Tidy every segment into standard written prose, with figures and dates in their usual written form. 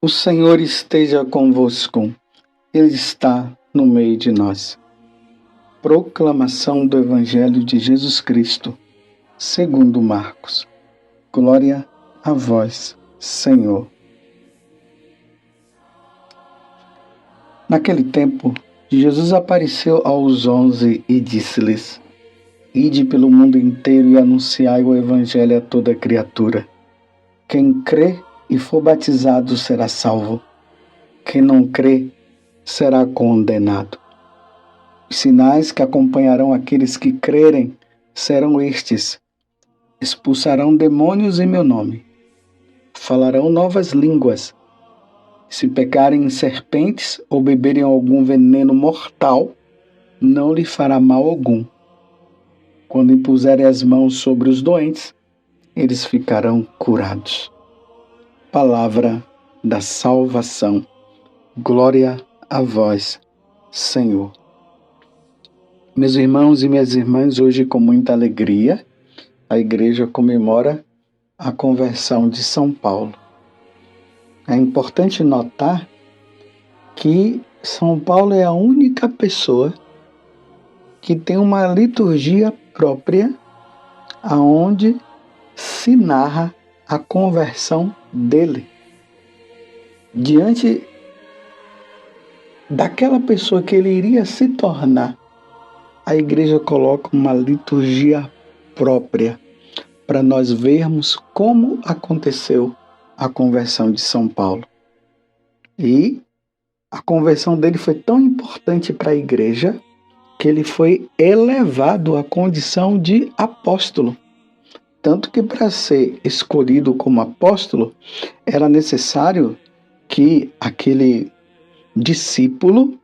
O Senhor esteja convosco, Ele está no meio de nós. Proclamação do Evangelho de Jesus Cristo, segundo Marcos. Glória a vós, Senhor. Naquele tempo, Jesus apareceu aos 11 e disse-lhes: Ide pelo mundo inteiro e anunciai o Evangelho a toda criatura. Quem crê e for batizado será salvo. Quem não crê será condenado. Os sinais que acompanharão aqueles que crerem serão estes: expulsarão demônios em meu nome, falarão novas línguas, se pecarem em serpentes ou beberem algum veneno mortal, não lhe fará mal algum. Quando impuserem as mãos sobre os doentes, eles ficarão curados. Palavra da salvação. Glória a vós, Senhor. Meus irmãos e minhas irmãs, hoje com muita alegria, a igreja comemora a conversão de São Paulo. É importante notar que São Paulo é a única pessoa que tem uma liturgia própria aonde se narra a conversão dele. Diante daquela pessoa que ele iria se tornar, a igreja coloca uma liturgia própria para nós vermos como aconteceu a conversão de São Paulo. E a conversão dele foi tão importante para a igreja que ele foi elevado à condição de apóstolo. Tanto que para ser escolhido como apóstolo, era necessário que aquele discípulo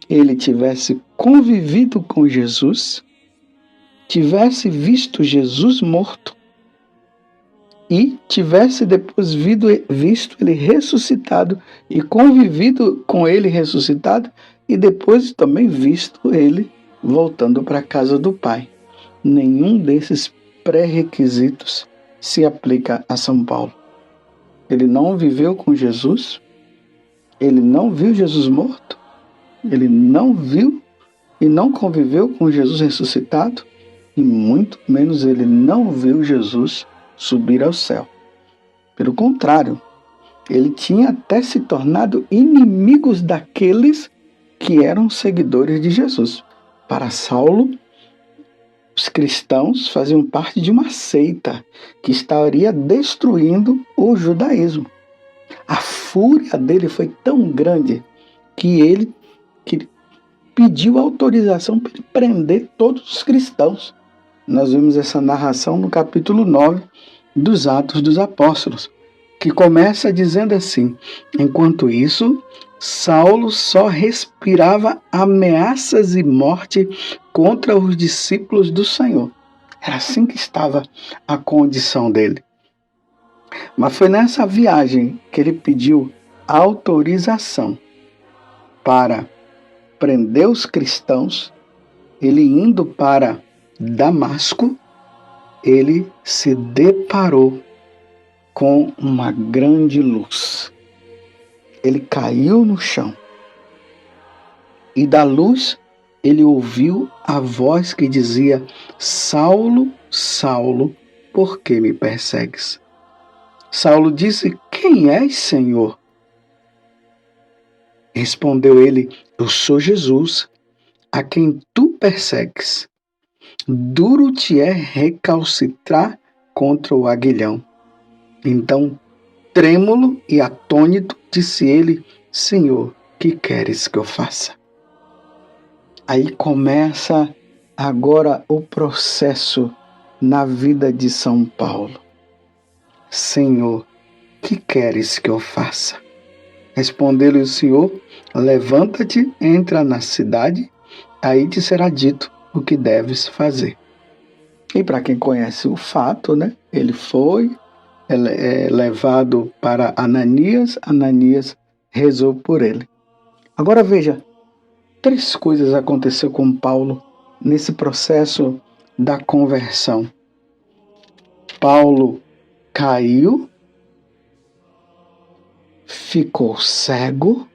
ele tivesse convivido com Jesus, tivesse visto Jesus morto e tivesse depois visto ele ressuscitado e convivido com ele ressuscitado e depois também visto ele voltando para a casa do Pai. Nenhum desses pré-requisitos se aplica a São Paulo. Ele não viveu com Jesus, ele não viu Jesus morto, ele não viu e não conviveu com Jesus ressuscitado e muito menos ele não viu Jesus subir ao céu. Pelo contrário, ele tinha até se tornado inimigos daqueles que eram seguidores de Jesus. Para Saulo, os cristãos faziam parte de uma seita que estaria destruindo o judaísmo. A fúria dele foi tão grande que ele pediu autorização para prender todos os cristãos. Nós vimos essa narração no capítulo 9 dos Atos dos Apóstolos, que começa dizendo assim: enquanto isso, Saulo só respirava ameaças e morte contra os discípulos do Senhor. Era assim que estava a condição dele. Mas foi nessa viagem que ele pediu autorização para prender os cristãos. Ele indo para Damasco, ele se deparou com uma grande luz. Ele caiu no chão e da luz ele ouviu a voz que dizia: Saulo, Saulo, por que me persegues? Saulo disse: quem és, Senhor? Respondeu ele: eu sou Jesus, a quem tu persegues. Duro te é recalcitrar contra o aguilhão. Então, trêmulo e atônito, disse ele: Senhor, que queres que eu faça? Aí começa agora o processo na vida de São Paulo. Senhor, que queres que eu faça? Respondeu-lhe o Senhor: levanta-te, entra na cidade, aí te será dito o que deves fazer. E para quem conhece o fato, ele foi levado para Ananias, Ananias rezou por ele. Agora veja, 3 coisas aconteceram com Paulo nesse processo da conversão. Paulo caiu, ficou cego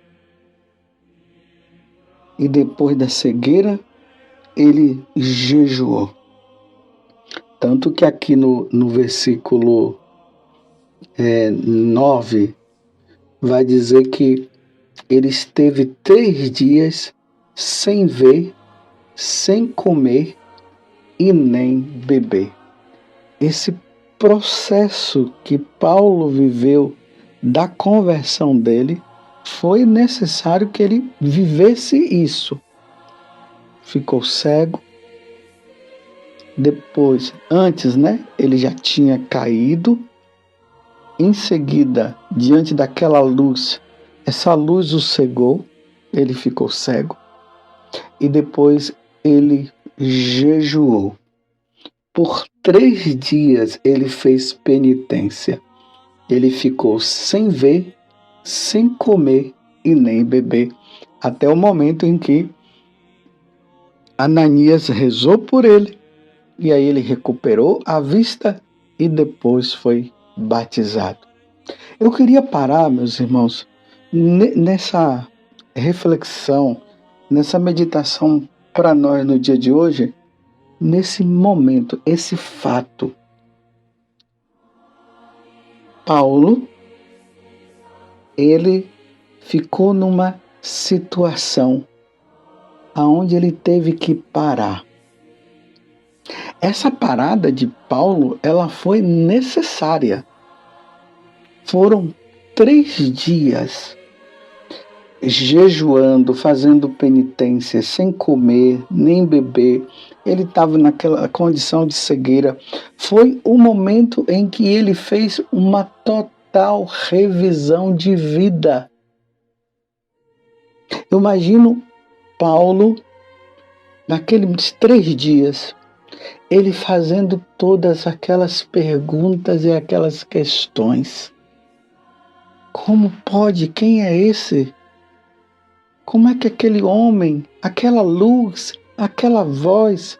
e depois da cegueira ele jejuou. Tanto que aqui no versículo 9 vai dizer que ele esteve 3 dias sem ver, sem comer e nem beber. Esse processo que Paulo viveu da conversão dele, foi necessário que ele vivesse isso. Ficou cego. Depois, antes, ele já tinha caído. Em seguida, diante daquela luz, essa luz o cegou, ele ficou cego. E depois ele jejuou. Por 3 dias ele fez penitência. Ele ficou sem ver, sem comer e nem beber, até o momento em que Ananias rezou por ele, e aí ele recuperou a vista e depois foi batizado. Eu queria parar, meus irmãos, nessa reflexão, nessa meditação para nós no dia de hoje, nesse momento, esse fato. Paulo, ele ficou numa situação aonde ele teve que parar. Essa parada de Paulo, ela foi necessária. Foram 3 dias jejuando, fazendo penitência, sem comer, nem beber. Ele estava naquela condição de cegueira. Foi o momento em que ele fez uma total revisão de vida. Eu imagino Paulo, naqueles 3 dias, ele fazendo todas aquelas perguntas e aquelas questões. Como pode? Quem é esse? Como é que aquele homem, aquela luz, aquela voz,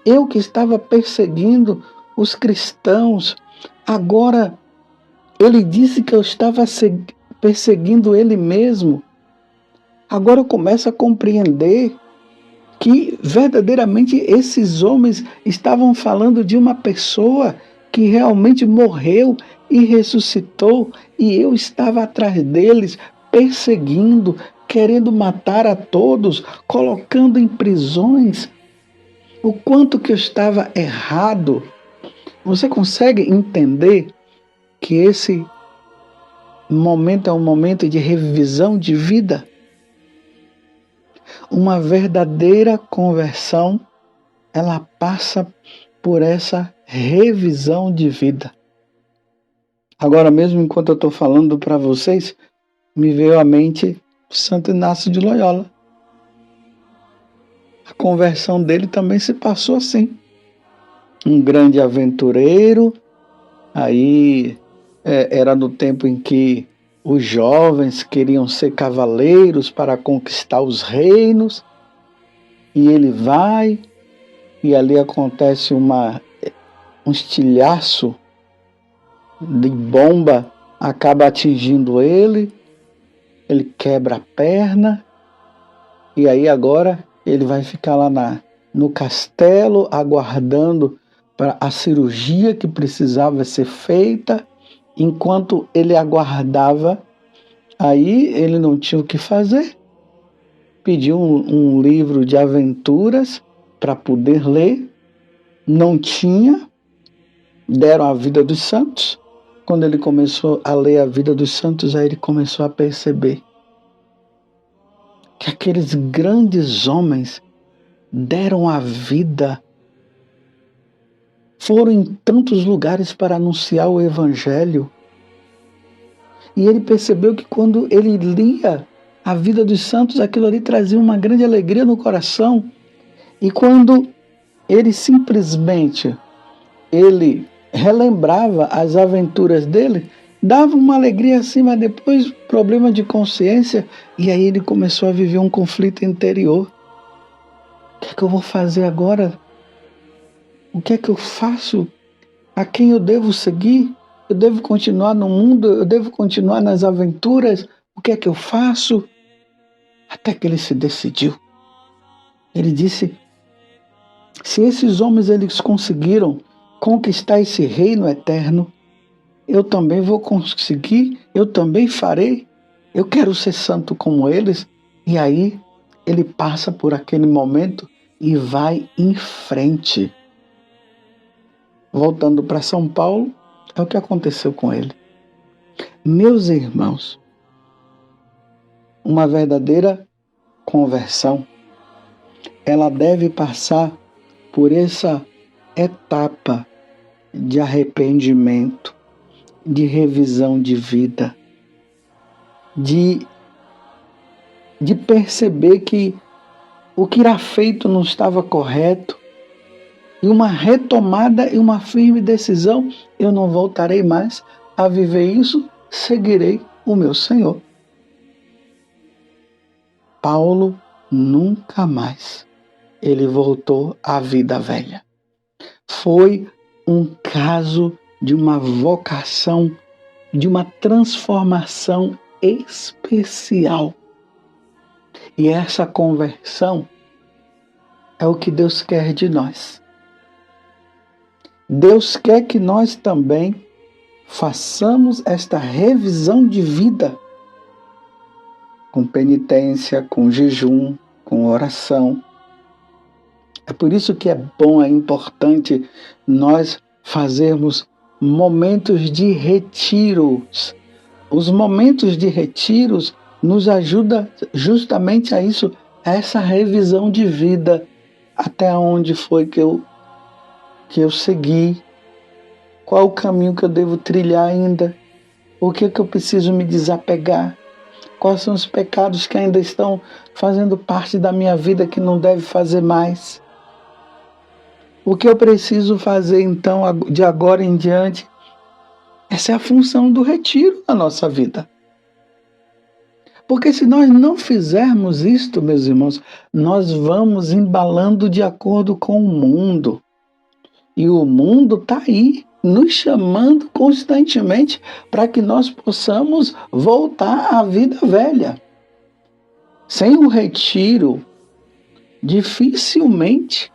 eu que estava perseguindo os cristãos, agora ele disse que eu estava perseguindo ele mesmo. Agora eu começo a compreender que verdadeiramente esses homens estavam falando de uma pessoa que realmente morreu e ressuscitou, e eu estava atrás deles, perseguindo, querendo matar a todos, colocando em prisões. O quanto que eu estava errado. Você consegue entender que esse momento é um momento de revisão de vida? Uma verdadeira conversão, ela passa por essa revisão de vida. Agora mesmo, enquanto eu estou falando para vocês, me veio à mente Santo Inácio de Loyola. A conversão dele também se passou assim. Um grande aventureiro, aí era no tempo em que os jovens queriam ser cavaleiros para conquistar os reinos, e ele vai, e ali acontece um estilhaço de bomba, acaba atingindo ele quebra a perna, e aí agora ele vai ficar lá no castelo, aguardando para a cirurgia que precisava ser feita. Enquanto ele aguardava, aí ele não tinha o que fazer. Pediu um livro de aventuras para poder ler. Não tinha. Deram a vida dos santos. Quando ele começou a ler a vida dos santos, aí ele começou a perceber que aqueles grandes homens deram a vida, foram em tantos lugares para anunciar o Evangelho. E ele percebeu que quando ele lia a vida dos santos, aquilo ali trazia uma grande alegria no coração. E quando ele simplesmente relembrava as aventuras dele, dava uma alegria assim, mas depois problema de consciência, e aí ele começou a viver um conflito interior. O que é que eu vou fazer agora? O que é que eu faço? A quem eu devo seguir? Eu devo continuar no mundo? Eu devo continuar nas aventuras? O que é que eu faço? Até que ele se decidiu. Ele disse: se esses homens eles conseguiram conquistar esse reino eterno, eu também vou conseguir, eu também farei. Eu quero ser santo como eles. E aí ele passa por aquele momento e vai em frente. Voltando para São Paulo, é o que aconteceu com ele. Meus irmãos, uma verdadeira conversão, ela deve passar por essa etapa de arrependimento, de revisão de vida, de perceber que o que era feito não estava correto, e uma retomada e uma firme decisão: eu não voltarei mais a viver isso, seguirei o meu Senhor. Paulo nunca mais ele voltou à vida velha. Foi um caso de uma vocação, de uma transformação especial. E essa conversão é o que Deus quer de nós. Deus quer que nós também façamos esta revisão de vida com penitência, com jejum, com oração. É por isso que é bom, é importante nós fazermos momentos de retiros. Os momentos de retiros nos ajudam justamente a isso, a essa revisão de vida. Até onde foi que eu segui? Qual o caminho que eu devo trilhar ainda? O que eu preciso me desapegar? Quais são os pecados que ainda estão fazendo parte da minha vida que não deve fazer mais? O que eu preciso fazer então de agora em diante? Essa é a função do retiro na nossa vida. Porque se nós não fizermos isto, meus irmãos, nós vamos embalando de acordo com o mundo. E o mundo está aí, nos chamando constantemente para que nós possamos voltar à vida velha. Sem o retiro, dificilmente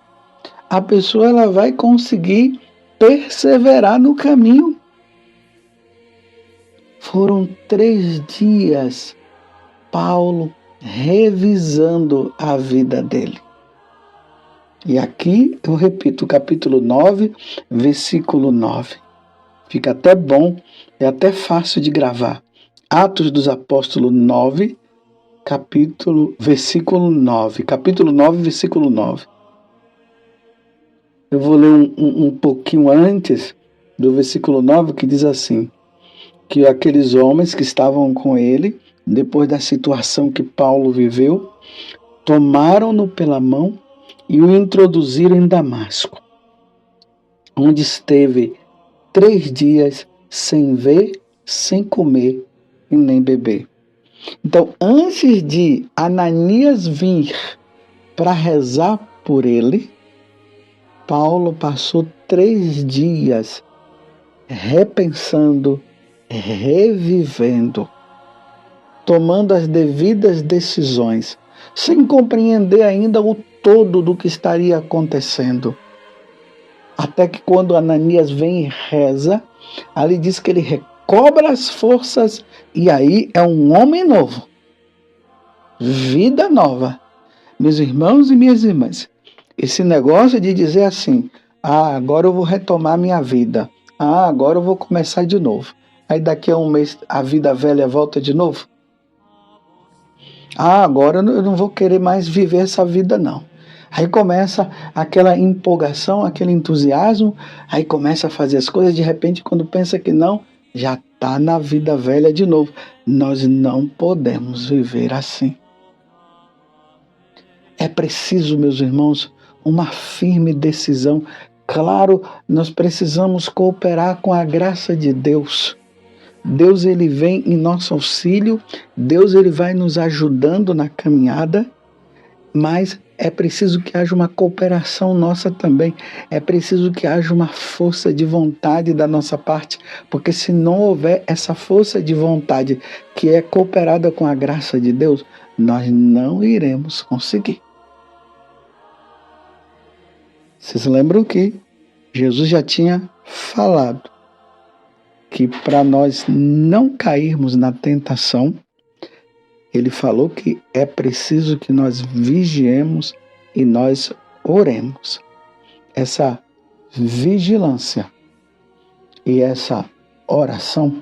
a pessoa ela vai conseguir perseverar no caminho. Foram 3 dias Paulo revisando a vida dele. E aqui eu repito, capítulo 9, versículo 9. Fica até bom, é até fácil de gravar. Atos dos Apóstolos 9, versículo 9. Capítulo 9, versículo 9. Eu vou ler um pouquinho antes do versículo 9, que diz assim: que aqueles homens que estavam com ele, depois da situação que Paulo viveu, tomaram-no pela mão e o introduziram em Damasco, onde esteve 3 dias sem ver, sem comer e nem beber. Então, antes de Ananias vir para rezar por ele, Paulo passou 3 dias repensando, revivendo, tomando as devidas decisões, sem compreender ainda o todo do que estaria acontecendo. Até que quando Ananias vem e reza, ali diz que ele recobra as forças e aí é um homem novo. Vida nova. Meus irmãos e minhas irmãs, esse negócio de dizer assim: agora eu vou retomar minha vida. Agora eu vou começar de novo. Aí daqui a um mês a vida velha volta de novo. Agora eu não vou querer mais viver essa vida não. Aí começa aquela empolgação, aquele entusiasmo, aí começa a fazer as coisas, de repente quando pensa que não, já está na vida velha de novo. Nós não podemos viver assim. É preciso, meus irmãos, uma firme decisão. Claro, nós precisamos cooperar com a graça de Deus. Deus ele vem em nosso auxílio, Deus ele vai nos ajudando na caminhada, mas é preciso que haja uma cooperação nossa também. É preciso que haja uma força de vontade da nossa parte, porque se não houver essa força de vontade que é cooperada com a graça de Deus, nós não iremos conseguir. Vocês lembram que Jesus já tinha falado que para nós não cairmos na tentação, ele falou que é preciso que nós vigiemos e nós oremos. Essa vigilância e essa oração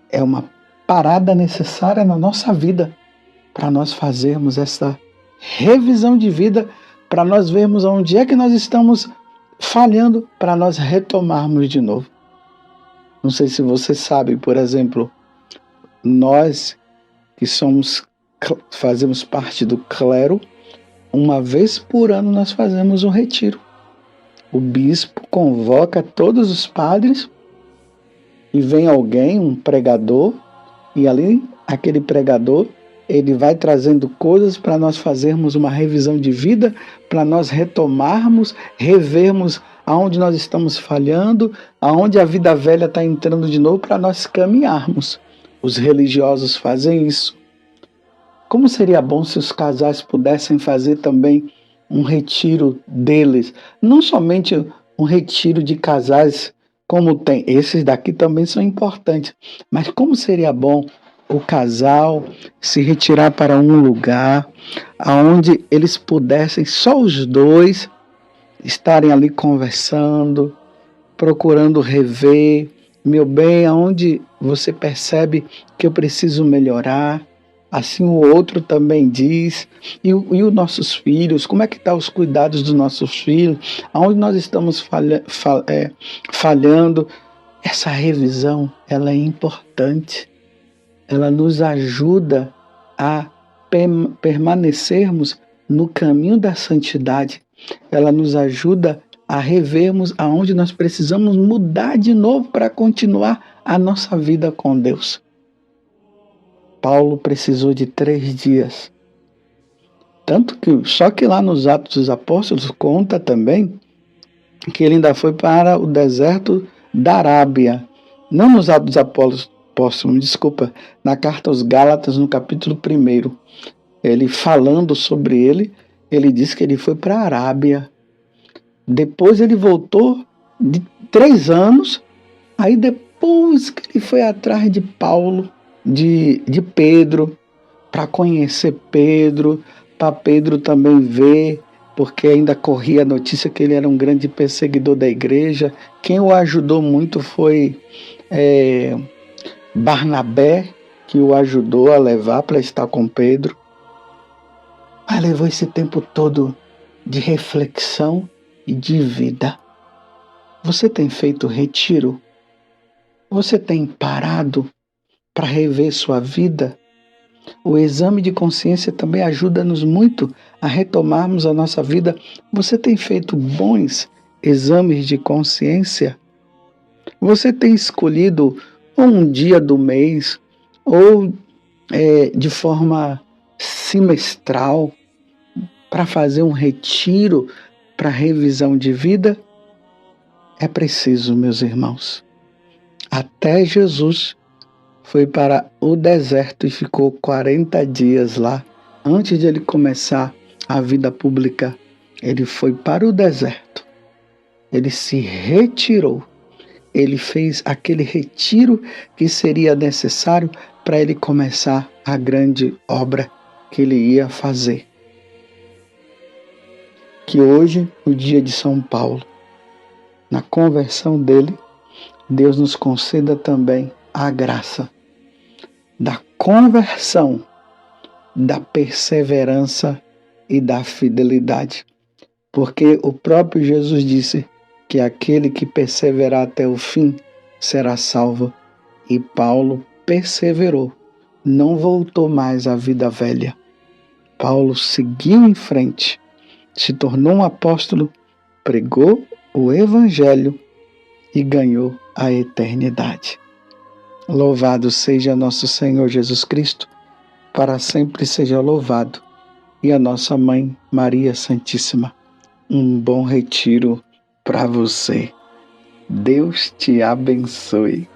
é uma parada necessária na nossa vida para nós fazermos essa revisão de vida, para nós vermos onde é que nós estamos falhando, para nós retomarmos de novo. Não sei se você sabe, por exemplo, nós que fazemos parte do clero, uma vez por ano nós fazemos um retiro. O bispo convoca todos os padres e vem alguém, um pregador, e ali aquele pregador, ele vai trazendo coisas para nós fazermos uma revisão de vida, para nós retomarmos, revermos aonde nós estamos falhando, aonde a vida velha está entrando de novo, para nós caminharmos. Os religiosos fazem isso. Como seria bom se os casais pudessem fazer também um retiro deles, não somente um retiro de casais como tem, esses daqui também são importantes, mas como seria bom o casal se retirar para um lugar onde eles pudessem, só os dois, estarem ali conversando, procurando rever, meu bem, aonde você percebe que eu preciso melhorar, assim o outro também diz, e os nossos filhos, como é que estão os cuidados dos nossos filhos, aonde nós estamos falhando. Essa revisão, ela é importante, ela nos ajuda a permanecermos no caminho da santidade, ela nos ajuda a revermos aonde nós precisamos mudar de novo para continuar a nossa vida com Deus. Paulo precisou de 3 dias. Tanto que, só que lá nos Atos dos Apóstolos conta também que ele ainda foi para o deserto da Arábia. Não nos Atos dos Apóstolos, desculpa, na carta aos Gálatas, no capítulo 1. Ele falando sobre ele diz que ele foi para a Arábia. Depois ele voltou de 3 anos, aí depois que ele foi atrás de Paulo, de Pedro, para conhecer Pedro, para Pedro também ver, porque ainda corria a notícia que ele era um grande perseguidor da igreja. Quem o ajudou muito foi Barnabé, que o ajudou a levar para estar com Pedro. Mas levou esse tempo todo de reflexão e de vida. Você tem feito retiro? Você tem parado para rever sua vida? O exame de consciência também ajuda-nos muito a retomarmos a nossa vida. Você tem feito bons exames de consciência? Você tem escolhido um dia do mês ou de forma semestral para fazer um retiro para revisão de vida? É preciso, meus irmãos. Até Jesus foi para o deserto e ficou 40 dias lá. Antes de ele começar a vida pública, ele foi para o deserto. Ele se retirou. Ele fez aquele retiro que seria necessário para ele começar a grande obra que ele ia fazer. Que hoje, no dia de São Paulo, na conversão dele, Deus nos conceda também a graça da conversão, da perseverança e da fidelidade. Porque o próprio Jesus disse que aquele que perseverar até o fim será salvo. E Paulo perseverou, não voltou mais à vida velha. Paulo seguiu em frente, se tornou um apóstolo, pregou o Evangelho e ganhou a eternidade. Louvado seja nosso Senhor Jesus Cristo, para sempre seja louvado. e a nossa mãe, Maria Santíssima. Um bom retiro para você. Deus te abençoe.